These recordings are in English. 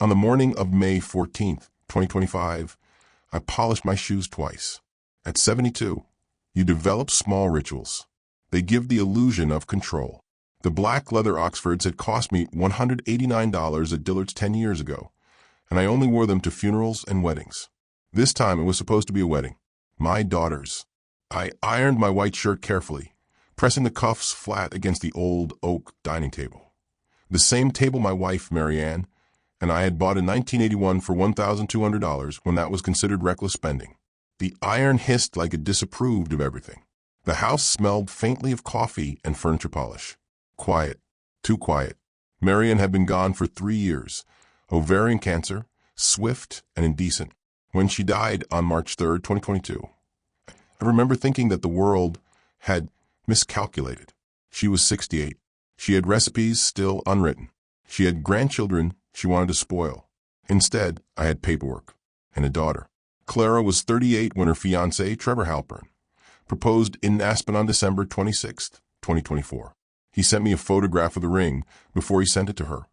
On the morning of May 14th, 2025, I polished my shoes twice. At 72, you develop small rituals. They give the illusion of control. The black leather Oxfords had cost me $189 at Dillard's 10 years ago, and I only wore them to funerals and weddings. This time it was supposed to be a wedding. My daughter's. I ironed my white shirt carefully, pressing the cuffs flat against the old oak dining table. The same table my wife, Marianne, and I had bought in 1981 for $1,200 when that was considered reckless spending. The iron hissed like it disapproved of everything. The house smelled faintly of coffee and furniture polish. Quiet. Too quiet. Marianne had been gone for 3 years. Ovarian cancer, swift and indecent. When she died on March 3rd, 2022, I remember thinking that the world had miscalculated. She was 68. She had recipes still unwritten. She had grandchildren she wanted to spoil. Instead, I had paperwork and a daughter. Clara was 38 when her fiancé, Trevor Halpern, proposed in Aspen on December 26th, 2024. He sent me a photograph of the ring before he sent it to her.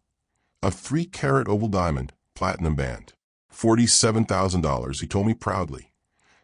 A 3-carat oval diamond, platinum band. $47,000, he told me proudly,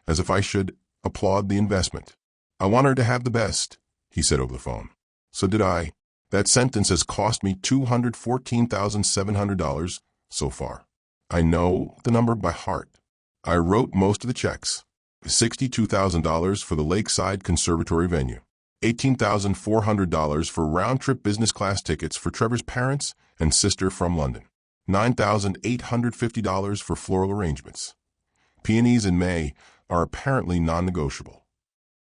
as if I should applaud the investment. I want her to have the best, he said over the phone. So did I. That sentence has cost me $214,700 so far. I know the number by heart. I wrote most of the checks. $62,000 for the Lakeside Conservatory venue. $18,400 for round-trip business class tickets for Trevor's parents and sister from London. $9,850 for floral arrangements. Peonies in May are apparently non-negotiable.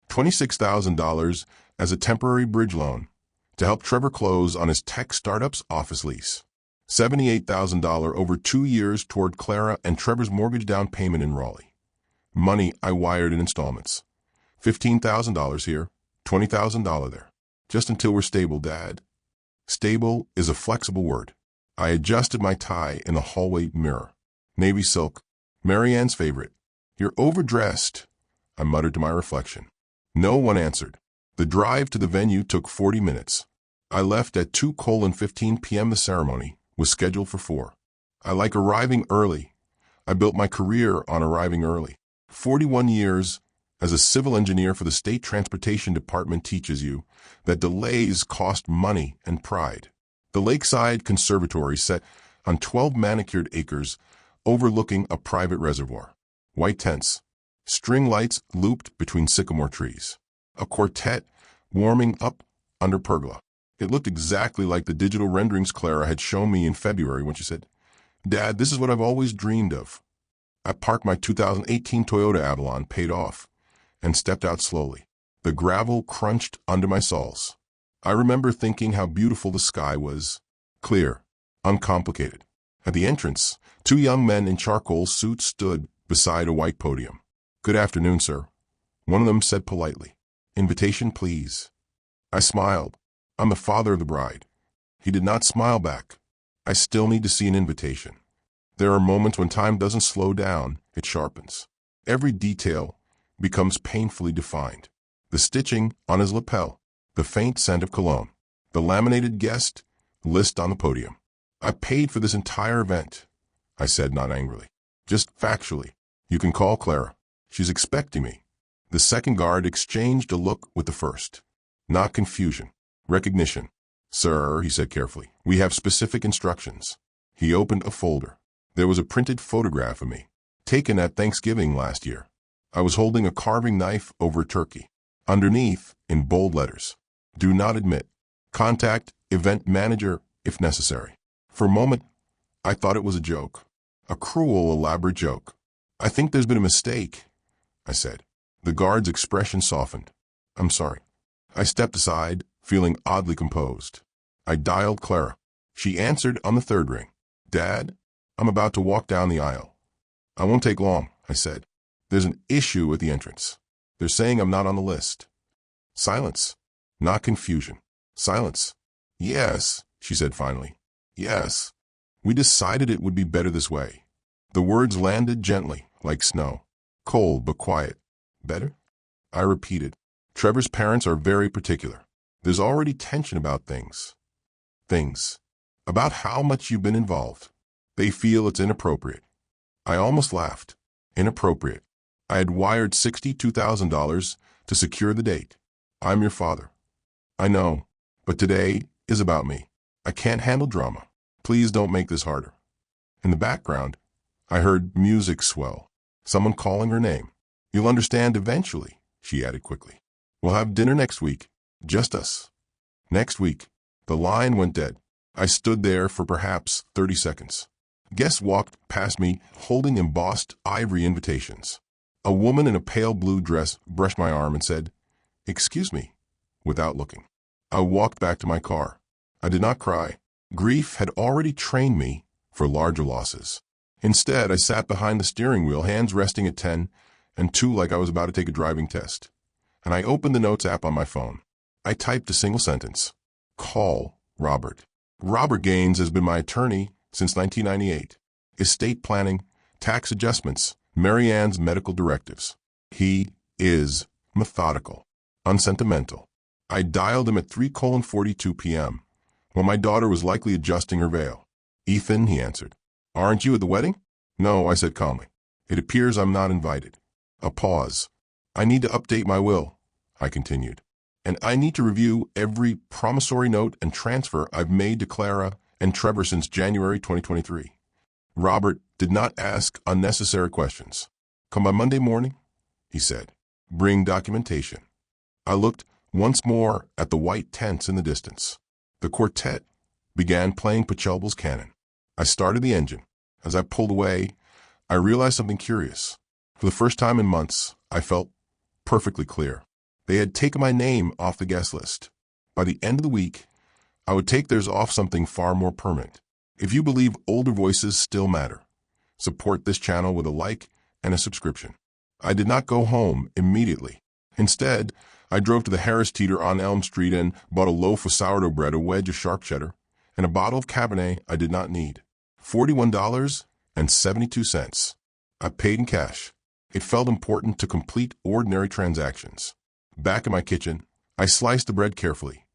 $26,000 as a temporary bridge loan to help Trevor close on his tech startup's office lease. $78,000 over 2 years toward Clara and Trevor's mortgage down payment in Raleigh. Money I wired in installments. $15,000 here, $20,000 there. Just until we're stable, Dad. Stable is a flexible word. I adjusted my tie in the hallway mirror. Navy silk. Marianne's favorite. You're overdressed, I muttered to my reflection. No one answered. The drive to the venue took 40 minutes. I left at 2:15 p.m. The ceremony was scheduled for 4. I like arriving early. I built my career on arriving early. 41 years as a civil engineer for the State Transportation Department teaches you that delays cost money and pride. The Lakeside Conservatory set on 12 manicured acres overlooking a private reservoir. White tents, string lights looped between sycamore trees. A quartet warming up under pergola. It looked exactly like the digital renderings Clara had shown me in February when she said, "Dad, this is what I've always dreamed of." I parked my 2018 Toyota Avalon, paid off, and stepped out slowly. The gravel crunched under my soles. I remember thinking how beautiful the sky was. Clear, uncomplicated. At the entrance, 2 young men in charcoal suits stood beside a white podium. "Good afternoon, sir," one of them said politely. "Invitation, please." I smiled. I'm the father of the bride. He did not smile back. I still need to see an invitation. There are moments when time doesn't slow down, it sharpens. Every detail becomes painfully defined. The stitching on his lapel, the faint scent of cologne, the laminated guest list on the podium. I paid for this entire event, I said, not angrily, just factually. You can call Clara. She's expecting me. The second guard exchanged a look with the first. Not confusion, recognition. "Sir," he said carefully, "we have specific instructions." He opened a folder. There was a printed photograph of me, taken at Thanksgiving last year. I was holding a carving knife over a turkey. Underneath, in bold letters, "Do not admit. Contact event manager if necessary." For a moment, I thought it was a joke. A cruel, elaborate joke. "I think there's been a mistake," I said. The guard's expression softened. "I'm sorry." I stepped aside, feeling oddly composed. I dialed Clara. She answered on the 3rd ring. "Dad, I'm about to walk down the aisle." "I won't take long," I said. "There's an issue at the entrance. They're saying I'm not on the list." Silence. Not confusion. Silence. "Yes," she said finally. "Yes. We decided it would be better this way." The words landed gently, like snow. Cold but quiet. "Better?" I repeated. "Trevor's parents are very particular. There's already tension about things. About how much you've been involved. They feel it's inappropriate. I almost laughed. Inappropriate. I had wired $62,000 to secure the date. I'm your father. I know, but today is about me. I can't handle drama. Please don't make this harder. In the background, I heard music swell, someone calling her name. You'll understand eventually, she added quickly. We'll have dinner next week. Just us. Next week. The line went dead. I stood there for perhaps 30 seconds. Guests walked past me holding embossed ivory invitations. A woman in a pale blue dress brushed my arm and said, "Excuse me," without looking. I walked back to my car. I did not cry. Grief had already trained me for larger losses. Instead, I sat behind the steering wheel, hands resting at 10 and 2 like I was about to take a driving test. And I opened the Notes app on my phone. I typed a single sentence. Call Robert. Robert Gaines has been my attorney since 1998. Estate planning, tax adjustments, Mary Ann's medical directives. He is methodical, unsentimental. I dialed him at 3:42 p.m. when my daughter was likely adjusting her veil. "Ethan," he answered. "Aren't you at the wedding?" "No," I said calmly. "It appears I'm not invited." A pause. "I need to update my will," I continued. "And I need to review every promissory note and transfer I've made to Clara and Trevor since January 2023. Robert did not ask unnecessary questions. "Come by Monday morning," he said. "Bring documentation." I looked once more at the white tents in the distance. The quartet began playing Pachelbel's canon. I started the engine. As I pulled away, I realized something curious. For the first time in months, I felt perfectly clear. They had taken my name off the guest list. By the end of the week, I would take theirs off something far more permanent. If you believe older voices still matter, support this channel with a like and a subscription. I did not go home immediately. Instead, I drove to the Harris Teeter on Elm Street and bought a loaf of sourdough bread, a wedge of sharp cheddar, and a bottle of Cabernet I did not need. $41.72. I paid in cash. It felt important to complete ordinary transactions. Back in my kitchen, I sliced the bread carefully,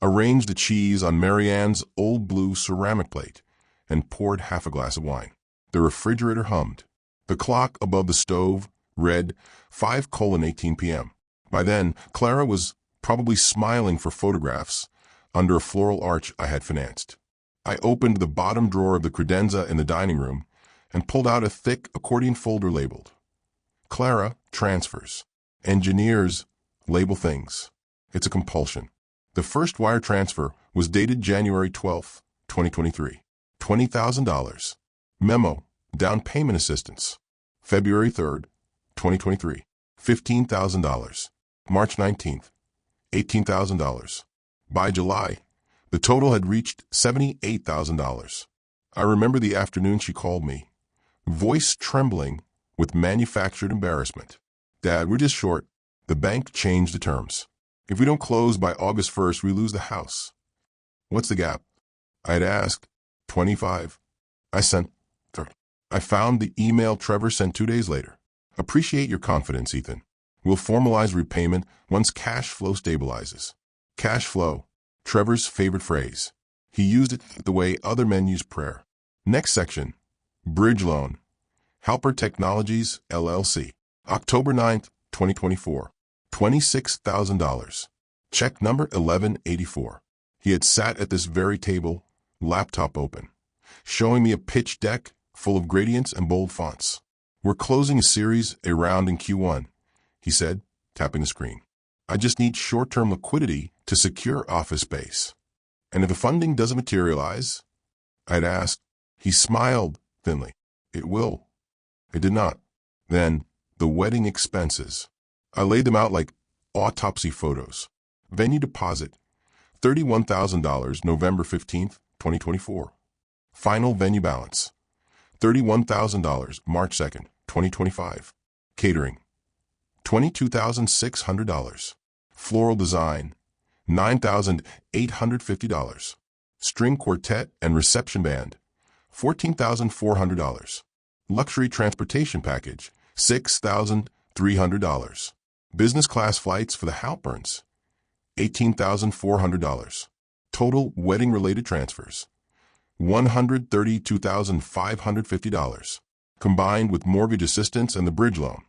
arranged the cheese on Mary Ann's old blue ceramic plate, and poured half a glass of wine. The refrigerator hummed. The clock above the stove read 5:18 p.m. By then, Clara was probably smiling for photographs under a floral arch I had financed. I opened the bottom drawer of the credenza in the dining room and pulled out a thick accordion folder labeled Clara Transfers. Engineers label things. It's a compulsion. The first wire transfer was dated January 12, 2023. $20,000. Memo, down payment assistance. February 3rd, 2023. $15,000. March 19th, $18,000. By July, the total had reached $78,000. I remember the afternoon she called me, voice trembling with manufactured embarrassment. "Dad, we're just short. The bank changed the terms. If we don't close by August 1st, we lose the house." "What's the gap?" I had asked. 25. I sent her. I found the email Trevor sent 2 days later. "Appreciate your confidence, Ethan. We'll formalize repayment once cash flow stabilizes." Cash flow, Trevor's favorite phrase. He used it the way other men use prayer. Next section, bridge loan. Halper Technologies, LLC. October 9th, 2024. $26,000. Check number 1184. He had sat at this very table, laptop open, showing me a pitch deck full of gradients and bold fonts. "We're closing a series around in Q1, he said, tapping the screen. "I just need short-term liquidity to secure office space. And if the funding doesn't materialize," I had asked. He smiled thinly. "It will." It did not. Then, the wedding expenses. I laid them out like autopsy photos. Venue deposit, $31,000, November 15th, 2024. Final venue balance, $31,000, March 2nd, 2025. Catering, $22,600. Floral design, $9,850. String quartet and reception band, $14,400. Luxury transportation package, $6,300. Business class flights for the Halperns, $18,400. Total wedding-related transfers, $132,550. Combined with mortgage assistance and the bridge loan,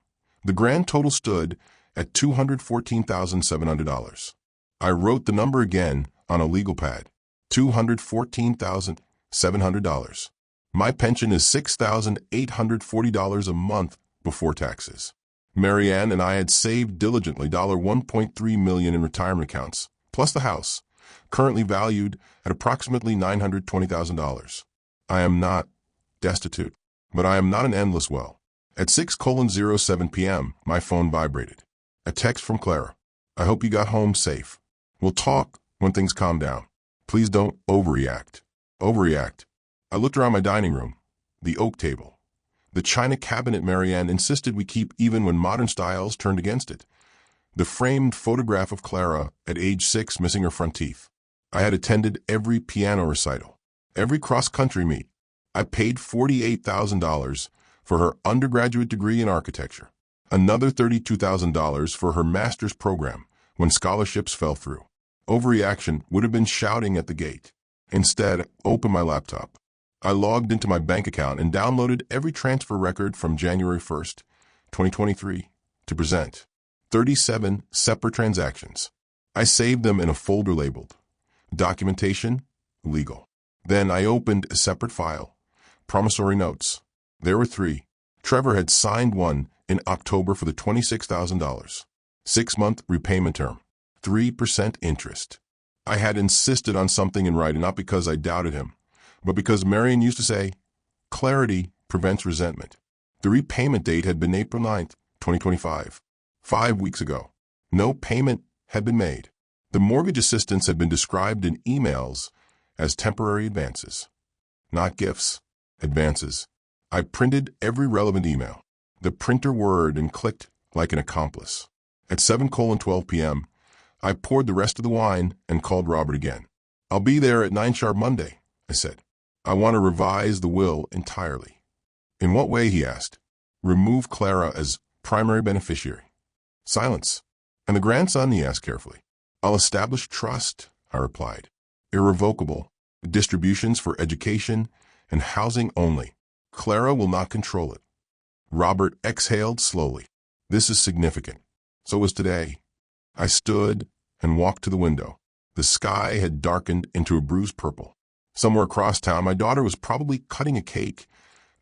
the grand total stood at $214,700. I wrote the number again on a legal pad. $214,700. My pension is $6,840 a month before taxes. Marianne and I had saved diligently $1.3 million in retirement accounts, plus the house, currently valued at approximately $920,000. I am not destitute, but I am not an endless well. At 6:07 p.m., my phone vibrated. A text from Clara. I hope you got home safe. We'll talk when things calm down. Please don't overreact. Overreact. I looked around my dining room, the oak table, the china cabinet Marianne insisted we keep even when modern styles turned against it, the framed photograph of Clara at age 6 missing her front teeth. I had attended every piano recital, every cross-country meet. I paid $48,000 for her undergraduate degree in architecture, another $32,000 for her master's program when scholarships fell through. Overreaction would have been shouting at the gate. Instead, I opened my laptop. I logged into my bank account and downloaded every transfer record from January 1st, 2023 to present. 37 separate transactions. I saved them in a folder labeled Documentation, Legal. Then I opened a separate file, Promissory Notes. There were 3. Trevor had signed one in October for the $26,000. 6-month repayment term, 3% interest. I had insisted on something in writing, not because I doubted him, but because Marion used to say, clarity prevents resentment. The repayment date had been April 9th, 2025. 5 weeks ago. No payment had been made. The mortgage assistance had been described in emails as temporary advances. Not gifts, advances. I printed every relevant email. The printer whirred and clicked like an accomplice. At 7:12 p.m., I poured the rest of the wine and called Robert again. I'll be there at 9 sharp Monday, I said. I want to revise the will entirely. In what way, he asked. Remove Clara as primary beneficiary. Silence. And the grandson, he asked carefully. I'll establish trust, I replied. Irrevocable. Distributions for education and housing only. Clara will not control it. Robert exhaled slowly. This is significant. So was today. I stood and walked to the window. The sky had darkened into a bruised purple. Somewhere across town, my daughter was probably cutting a cake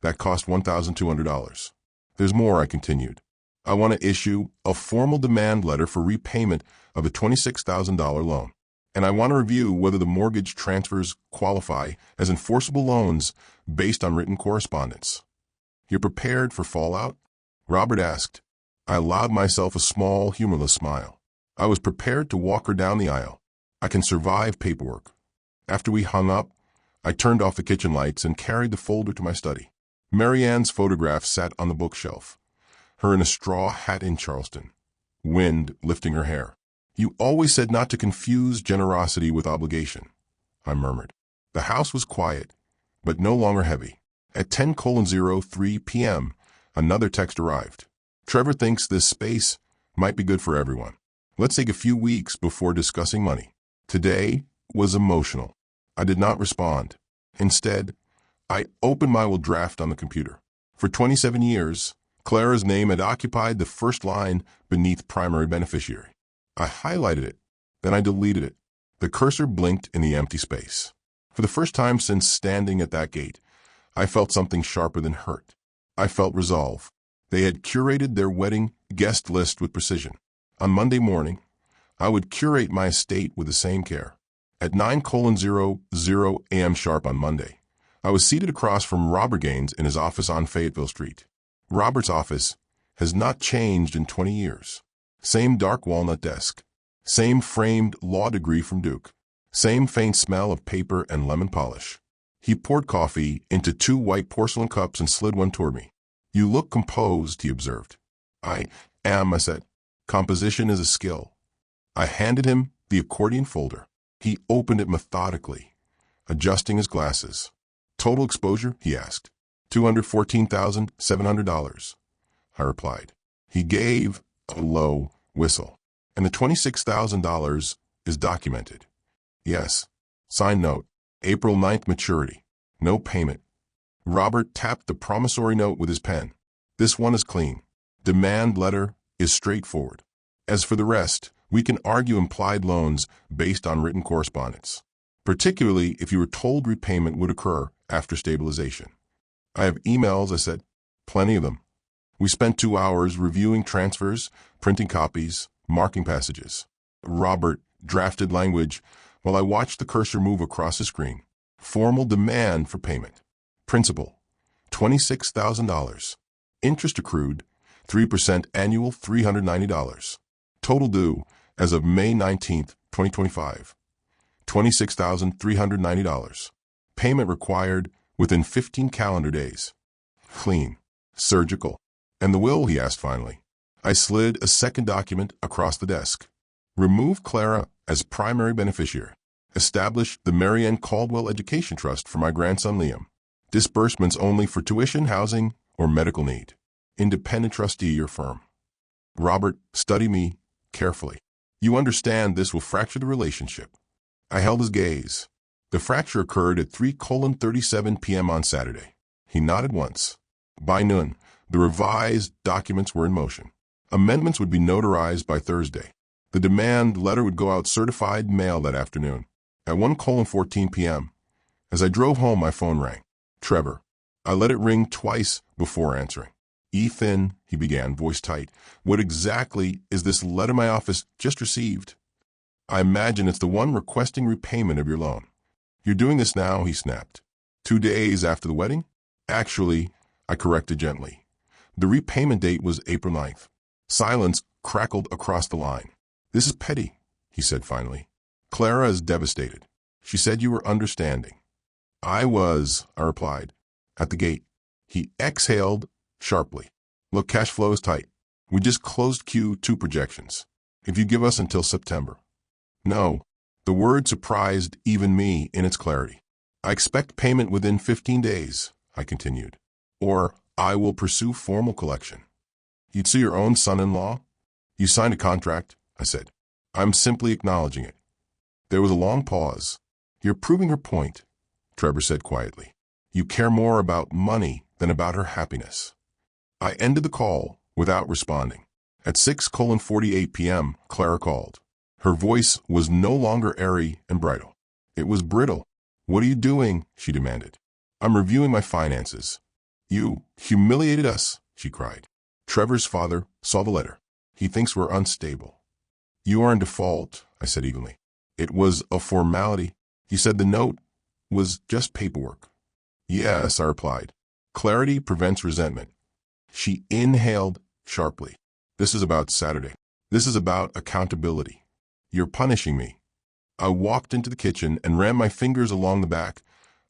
that cost $1,200. There's more, I continued. I want to issue a formal demand letter for repayment of a $26,000 loan. And I want to review whether the mortgage transfers qualify as enforceable loans based on written correspondence. You're prepared for fallout? Robert asked. I allowed myself a small, humorless smile. I was prepared to walk her down the aisle. I can survive paperwork. After we hung up, I turned off the kitchen lights and carried the folder to my study. Marianne's photograph sat on the bookshelf, her in a straw hat in Charleston, wind lifting her hair. You always said not to confuse generosity with obligation, I murmured. The house was quiet, but no longer heavy. At 10:03 p.m., another text arrived. Trevor thinks this space might be good for everyone. Let's take a few weeks before discussing money. Today was emotional. I did not respond. Instead, I opened my will draft on the computer. For 27 years, Clara's name had occupied the first line beneath primary beneficiary. I highlighted it, then I deleted it. The cursor blinked in the empty space. For the first time since standing at that gate, I felt something sharper than hurt. I felt resolve. They had curated their wedding guest list with precision. On Monday morning, I would curate my estate with the same care. At 9:00 a.m. sharp on Monday, I was seated across from Robert Gaines in his office on Fayetteville Street. Robert's office has not changed in 20 years. Same dark walnut desk, same framed law degree from Duke, same faint smell of paper and lemon polish. He poured coffee into 2 white porcelain cups and slid one toward me. You look composed, he observed. I am, I said. Composition is a skill. I handed him the accordion folder. He opened it methodically, adjusting his glasses. Total exposure, he asked. $214,700, I replied. He gave a low whistle. And the $26,000 is documented. Yes. Signed note, April 9th maturity. No payment. Robert tapped the promissory note with his pen. This one is clean. Demand letter is straightforward. As for the rest, we can argue implied loans based on written correspondence, particularly if you were told repayment would occur after stabilization. I have emails, I said. Plenty of them. We spent 2 hours reviewing transfers, printing copies, marking passages. Robert drafted language while I watched the cursor move across the screen. Formal demand for payment. Principal, $26,000. Interest accrued, 3% annual, $390. Total due as of May 19, 2025, $26,390. Payment required within 15 calendar days. Clean. Surgical. And the will, he asked finally. I slid a second document across the desk. Remove Clara as primary beneficiary. Establish the Marianne Caldwell Education Trust for my grandson Liam. Disbursements only for tuition, housing, or medical need. Independent trustee, your firm. Robert, study me carefully. You understand this will fracture the relationship. I held his gaze. The fracture occurred at 3:37 p.m. on Saturday. He nodded once. By noon, the revised documents were in motion. Amendments would be notarized by Thursday. The demand letter would go out certified mail that afternoon. At 1:14 p.m., as I drove home, my phone rang. Trevor. I let it ring twice before answering. Ethan, he began, voice tight, what exactly is this letter my office just received? I imagine it's the one requesting repayment of your loan. You're doing this now, he snapped. 2 days after the wedding? Actually, I corrected gently. The repayment date was April 9th. Silence crackled across the line. This is petty, he said finally. Clara is devastated. She said you were understanding. I was, I replied. At the gate. He exhaled sharply. Look, cash flow is tight. We just closed Q2 projections. If you give us until September. No. The word surprised even me in its clarity. I expect payment within 15 days, I continued. Or I will pursue formal collection. You'd see your own son-in-law? You signed a contract, I said. I'm simply acknowledging it. There was a long pause. You're proving her point, Trevor said quietly. You care more about money than about her happiness. I ended the call without responding. At 6:48 p.m., Clara called. Her voice was no longer airy and bridal. It was brittle. What are you doing? She demanded. I'm reviewing my finances. You humiliated us, she cried. Trevor's father saw the letter. He thinks we're unstable. You are in default, I said evenly. It was a formality. You said the note was just paperwork. Yes, I replied. Clarity prevents resentment. She inhaled sharply. This is about Saturday. This is about accountability. You're punishing me. I walked into the kitchen and ran my fingers along the back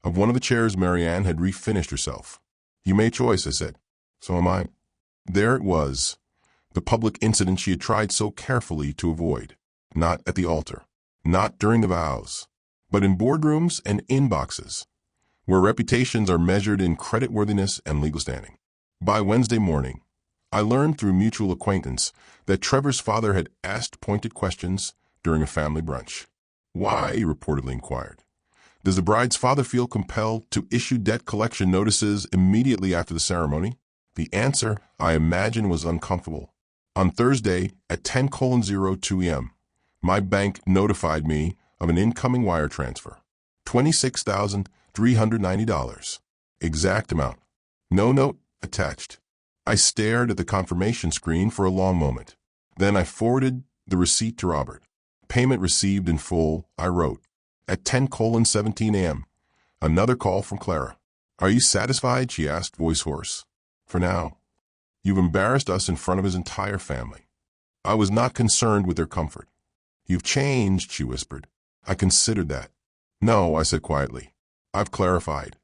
of one of the chairs Marianne had refinished herself. You made a choice, I said. So am I. There it was, the public incident she had tried so carefully to avoid. Not at the altar, not during the vows, but in boardrooms and inboxes, where reputations are measured in creditworthiness and legal standing. By Wednesday morning, I learned through mutual acquaintance that Trevor's father had asked pointed questions during a family brunch. Why, he reportedly inquired. Does the bride's father feel compelled to issue debt collection notices immediately after the ceremony? The answer, I imagine, was uncomfortable. On Thursday at 10:02 a.m., my bank notified me of an incoming wire transfer. $26,390. Exact amount. No note attached. I stared at the confirmation screen for a long moment. Then I forwarded the receipt to Robert. Payment received in full, I wrote. At 10:17 a.m., another call from Clara. Are you satisfied? She asked, voice hoarse. For now. You've embarrassed us in front of his entire family. I was not concerned with their comfort. You've changed, she whispered. I considered that. No, I said quietly. I've clarified.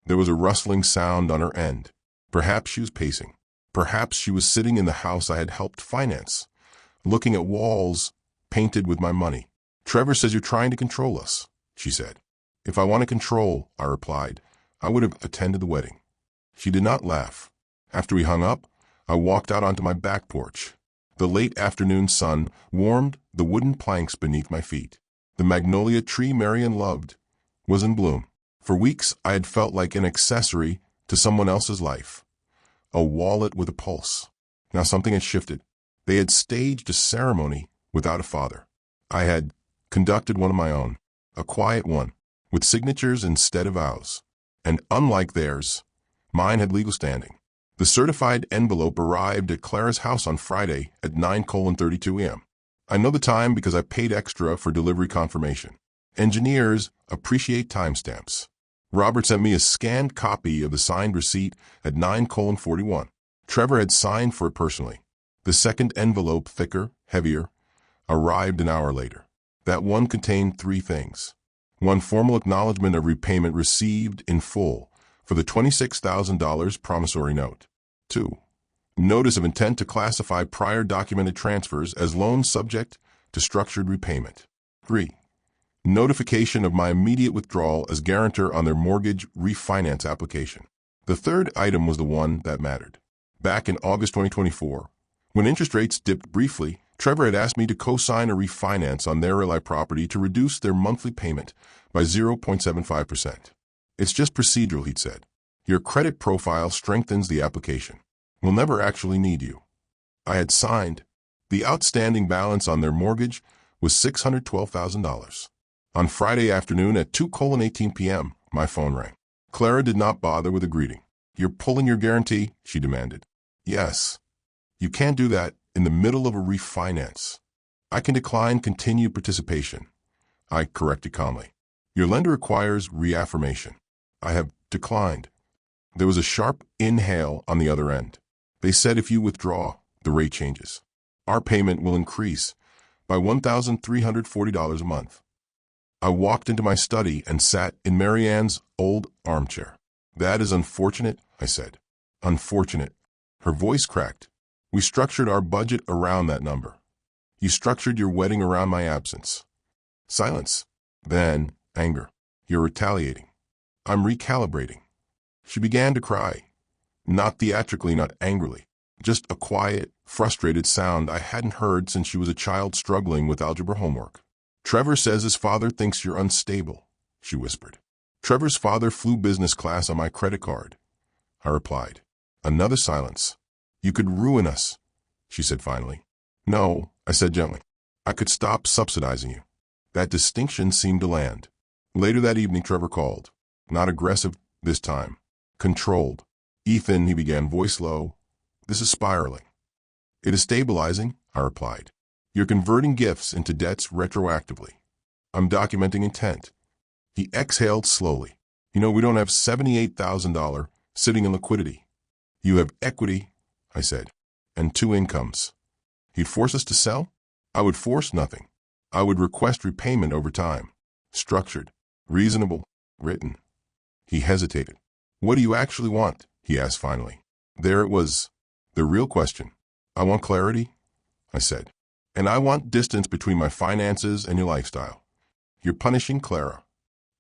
There was a rustling sound on her end. Perhaps she was pacing. Perhaps she was sitting in the house I had helped finance, looking at walls painted with my money. Trevor says you're trying to control us, she said. If I want to control, I replied, I would have attended the wedding. She did not laugh. After we hung up, I walked out onto my back porch. The late afternoon sun warmed the wooden planks beneath my feet. The magnolia tree Marian loved was in bloom. For weeks, I had felt like an accessory to someone else's life, a wallet with a pulse. Now something had shifted. They had staged a ceremony without a father. I had conducted one of my own, a quiet one, with signatures instead of vows. And unlike theirs, mine had legal standing. The certified envelope arrived at Clara's house on Friday at 9:32 a.m. I know the time because I paid extra for delivery confirmation. Engineers appreciate timestamps. Robert sent me a scanned copy of the signed receipt at 9:41. Trevor had signed for it personally. The second envelope, thicker, heavier, arrived an hour later. That one contained 3 things. 1, formal acknowledgement of repayment received in full for the $26,000 promissory note. 2, notice of intent to classify prior documented transfers as loans subject to structured repayment. 3, notification of my immediate withdrawal as guarantor on their mortgage refinance application. The third item was the one that mattered. Back in August 2024, when interest rates dipped briefly, Trevor had asked me to co-sign a refinance on their real property to reduce their monthly payment by 0.75%. It's just procedural, he'd said. Your credit profile strengthens the application. We'll never actually need you. I had signed. The outstanding balance on their mortgage was $612,000. On Friday afternoon at 2:18 p.m., my phone rang. Clara did not bother with a greeting. You're pulling your guarantee? She demanded. Yes. You can't do that in the middle of a refinance. I can decline continued participation. I corrected calmly. Your lender requires reaffirmation. I have declined. There was a sharp inhale on the other end. They said if you withdraw, the rate changes. Our payment will increase by $1,340 a month. I walked into my study and sat in Marianne's old armchair. That is unfortunate, I said. Unfortunate. Her voice cracked. We structured our budget around that number. You structured your wedding around my absence. Silence. Then anger. You're retaliating. I'm recalibrating. She began to cry. Not theatrically, not angrily. Just a quiet, frustrated sound I hadn't heard since she was a child struggling with algebra homework. Trevor says his father thinks you're unstable, she whispered. Trevor's father flew business class on my credit card, I replied. Another silence. You could ruin us, she said finally. No, I said gently. I could stop subsidizing you. That distinction seemed to land. Later that evening, Trevor called. Not aggressive this time. Controlled. Ethan, he began, voice low. This is spiraling. It is stabilizing, I replied. You're converting gifts into debts retroactively. I'm documenting intent. He exhaled slowly. You know, we don't have $78,000 sitting in liquidity. You have equity, I said, and 2 incomes. He'd force us to sell? I would force nothing. I would request repayment over time. Structured, reasonable, written. He hesitated. What do you actually want? He asked finally. There it was. The real question. I want clarity, I said. And I want distance between my finances and your lifestyle. You're punishing Clara.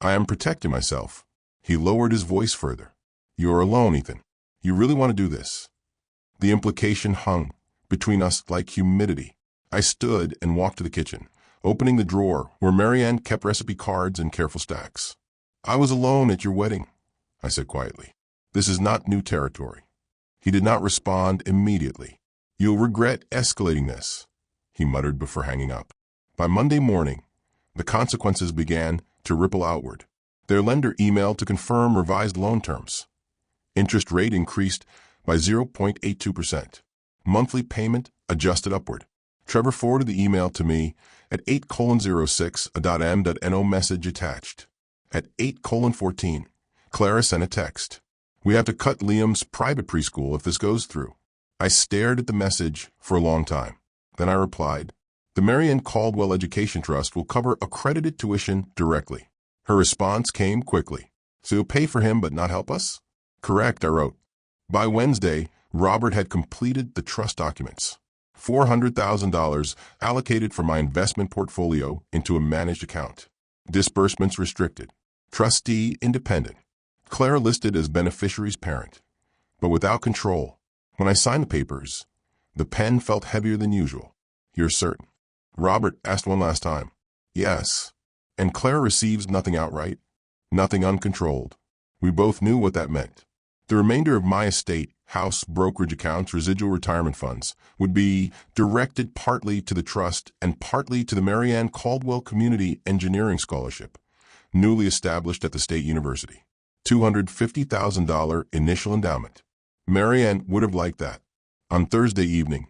I am protecting myself. He lowered his voice further. You're alone, Ethan. You really want to do this? The implication hung between us like humidity. I stood and walked to the kitchen, opening the drawer where Marianne kept recipe cards in careful stacks. I was alone at your wedding, I said quietly. This is not new territory. He did not respond immediately. You'll regret escalating this, he muttered before hanging up. By Monday morning, the consequences began to ripple outward. Their lender emailed to confirm revised loan terms. Interest rate increased by 0.82%. Monthly payment adjusted upward. Trevor forwarded the email to me at 8:06, a .m.no message attached. At 8:14, Clara sent a text. We have to cut Liam's private preschool if this goes through. I stared at the message for a long time. Then I replied, the Marianne Caldwell Education Trust will cover accredited tuition directly. Her response came quickly. So you'll pay for him but not help us? Correct, I wrote. By Wednesday, Robert had completed the trust documents. $400,000 allocated from my investment portfolio into a managed account. Disbursements restricted. Trustee independent. Clara listed as beneficiary's parent, but without control. When I signed the papers, the pen felt heavier than usual. You're certain? Robert asked one last time. Yes. And Clara receives nothing outright? Nothing uncontrolled. We both knew what that meant. The remainder of my estate, house, brokerage accounts, residual retirement funds, would be directed partly to the trust and partly to the Marianne Caldwell Community Engineering Scholarship, newly established at the State University. $250,000 initial endowment. Marianne would have liked that. On Thursday evening,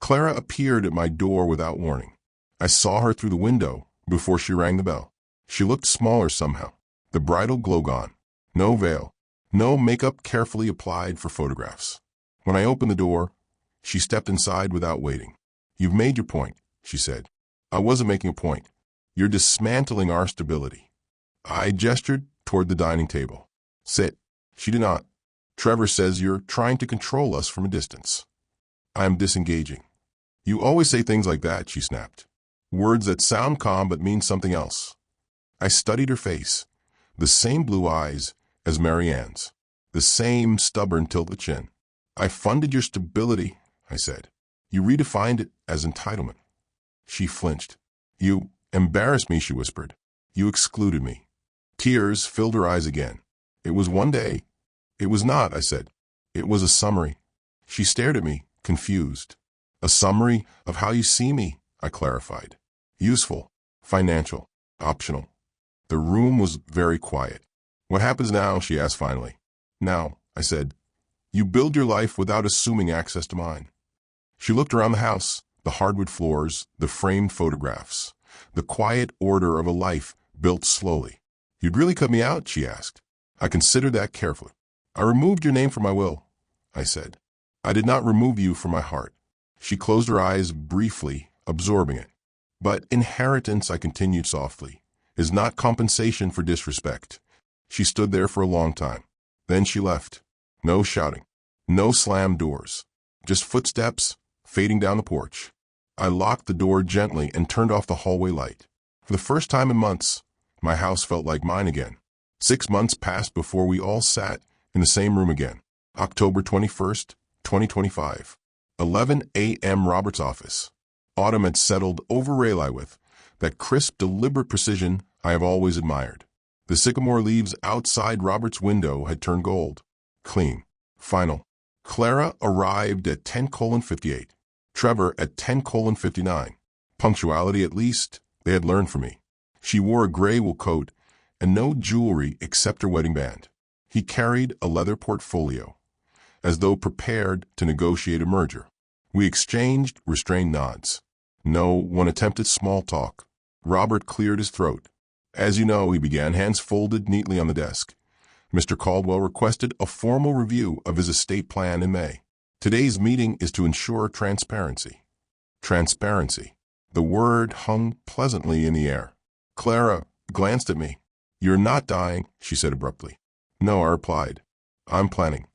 Clara appeared at my door without warning. I saw her through the window before she rang the bell. She looked smaller somehow, the bridal glow gone. No veil, no makeup carefully applied for photographs. When I opened the door, she stepped inside without waiting. "You've made your point," she said. "I wasn't making a point. You're dismantling our stability." I gestured toward the dining table. "Sit." She did not. "Trevor says you're trying to control us from a distance." "I am disengaging." "You always say things like that," she snapped. "Words that sound calm but mean something else." I studied her face. The same blue eyes as Marianne's. The same stubborn tilted chin. "I funded your stability," I said. "You redefined it as entitlement." She flinched. "You embarrassed me," she whispered. "You excluded me." Tears filled her eyes again. "It was one day." "It was not," I said. "It was a summary." She stared at me, confused. "A summary of how you see me," I clarified. "Useful, financial, optional." The room was very quiet. "What happens now?" she asked finally. "Now," I said, "you build your life without assuming access to mine." She looked around the house, the hardwood floors, the framed photographs, the quiet order of a life built slowly. "You'd really cut me out?" she asked. "I considered that carefully." "I removed your name from my will," I said. "I did not remove you from my heart." She closed her eyes briefly, absorbing it. "But inheritance," I continued softly, "is not compensation for disrespect." She stood there for a long time. Then she left. No shouting. No slammed doors. Just footsteps fading down the porch. I locked the door gently and turned off the hallway light. For the first time in months, my house felt like mine again. 6 months passed before we all sat in the same room again. October 21st, 2025. 11 a.m. Robert's office. Autumn had settled over Rayleigh with that crisp, deliberate precision I have always admired. The sycamore leaves outside Robert's window had turned gold. Clean. Final. Clara arrived at 10:58. Trevor at 10:59. Punctuality, at least, they had learned from me. She wore a gray wool coat and no jewelry except her wedding band. He carried a leather portfolio, as though prepared to negotiate a merger. We exchanged restrained nods. No one attempted small talk. Robert cleared his throat. "As you know," he began, hands folded neatly on the desk, "Mr. Caldwell requested a formal review of his estate plan in May. Today's meeting is to ensure transparency." Transparency. The word hung pleasantly in the air. Clara glanced at me. "You're not dying," she said abruptly. "No," I replied. "I'm planning."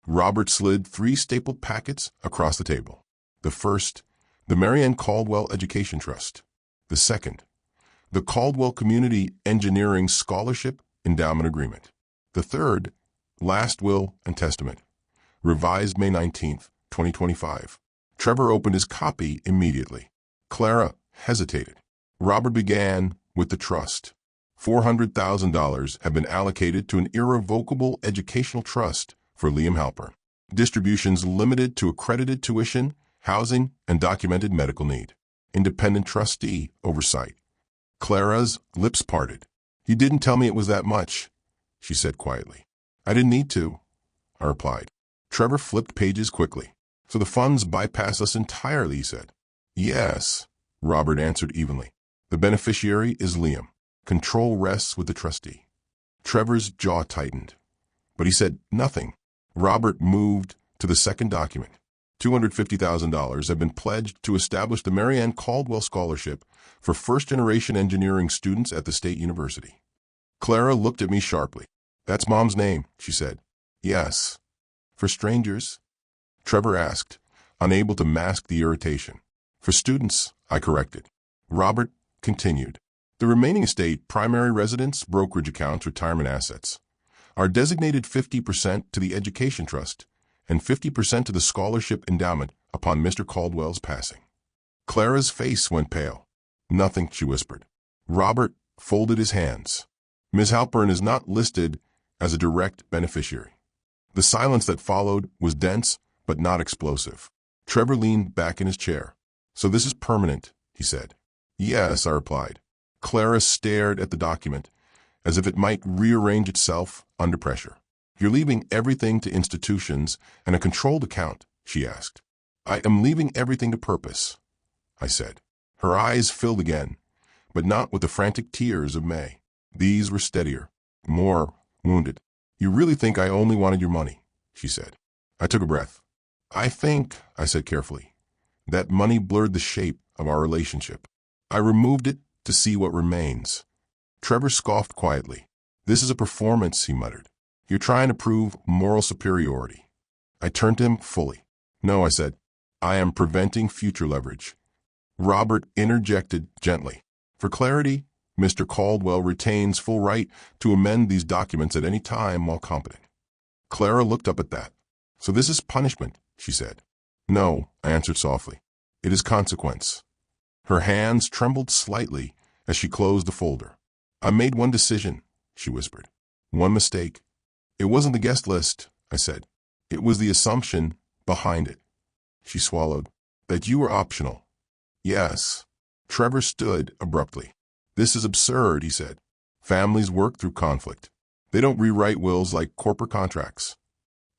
Robert slid 3 stapled packets across the table. The first, the Marianne Caldwell Education Trust. The second, the Caldwell Community Engineering Scholarship Endowment Agreement. The third, Last Will and Testament. Revised May 19th, 2025. Trevor opened his copy immediately. Clara hesitated. Robert began with the trust. $400,000 have been allocated to an irrevocable educational trust for Liam Halpern. Distributions limited to accredited tuition, housing, and documented medical need. Independent trustee oversight. Clara's lips parted. "You didn't tell me it was that much," she said quietly. "I didn't need to," I replied. Trevor flipped pages quickly. "So the funds bypass us entirely," he said. "Yes," Robert answered evenly. "The beneficiary is Liam. Control rests with the trustee." Trevor's jaw tightened, but he said nothing. Robert moved to the second document. $250,000 have been pledged to establish the Marianne Caldwell Scholarship for first-generation engineering students at the State University. Clara looked at me sharply. "That's Mom's name," she said. "Yes." "For strangers?" Trevor asked, unable to mask the irritation. "For students," I corrected. Robert continued. "The remaining estate, primary residence, brokerage accounts, retirement assets, are designated 50% to the Education Trust and 50% to the Scholarship Endowment upon Mr. Caldwell's passing." Clara's face went pale. "Nothing," she whispered. Robert folded his hands. Ms. Halpern is not listed as a direct beneficiary. The silence that followed was dense but not explosive. Trevor leaned back in his chair. So this is permanent, he said. Yes, I replied. Clara stared at the document, as if it might rearrange itself under pressure. You're leaving everything to institutions and a controlled account, she asked. I am leaving everything to purpose, I said. Her eyes filled again, but not with the frantic tears of May. These were steadier, more wounded. You really think I only wanted your money, she said. I took a breath. I think, I said carefully, that money blurred the shape of our relationship. I removed it to see what remains. Trevor scoffed quietly. This is a performance, he muttered. You're trying to prove moral superiority. I turned to him fully. No, I said. I am preventing future leverage. Robert interjected gently. For clarity, Mr. Caldwell retains full right to amend these documents at any time while competent. Clara looked up at that. So this is punishment, she said. No, I answered softly. It is consequence. Her hands trembled slightly as she closed the folder. I made one decision, she whispered. One mistake. It wasn't the guest list, I said. It was the assumption behind it. She swallowed. That you were optional. Yes. Trevor stood abruptly. This is absurd, he said. Families work through conflict. They don't rewrite wills like corporate contracts.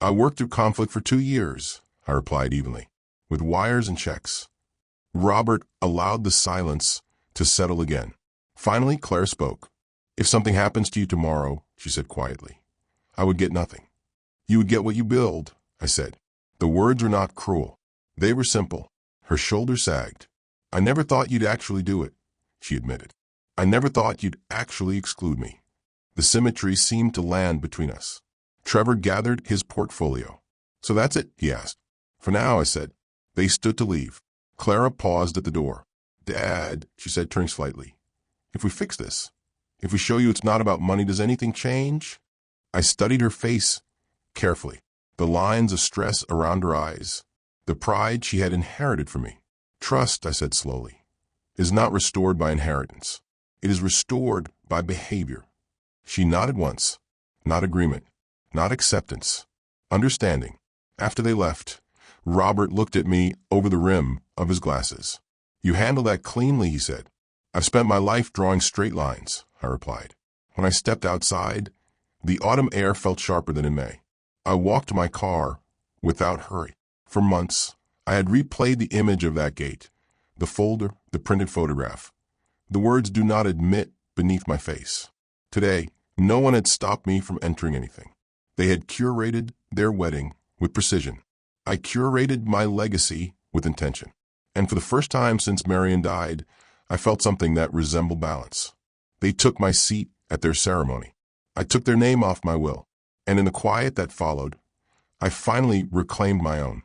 I worked through conflict for 2 years, I replied evenly, with wires and checks. Robert allowed the silence to settle again. Finally, Claire spoke. If something happens to you tomorrow, she said quietly, I would get nothing. You would get what you build, I said. The words were not cruel. They were simple. Her shoulders sagged. I never thought you'd actually do it, she admitted. I never thought you'd actually exclude me. The symmetry seemed to land between us. Trevor gathered his portfolio. So that's it, he asked. For now, I said. They stood to leave. Clara paused at the door. Dad, she said, turning slightly. If we fix this, if we show you it's not about money, does anything change? I studied her face carefully, the lines of stress around her eyes, the pride she had inherited from me. Trust, I said slowly, is not restored by inheritance. It is restored by behavior. She nodded once. Not agreement, not acceptance, understanding. After they left, Robert looked at me over the rim of his glasses. You handle that cleanly, he said. I've spent my life drawing straight lines, I replied. When I stepped outside, the autumn air felt sharper than in May. I walked to my car without hurry. For months, I had replayed the image of that gate, the folder, the printed photograph. The words do not admit beneath my face. Today, no one had stopped me from entering anything. They had curated their wedding with precision. I curated my legacy with intention. And for the first time since Marion died, I felt something that resembled balance. They took my seat at their ceremony. I took their name off my will. And in the quiet that followed, I finally reclaimed my own.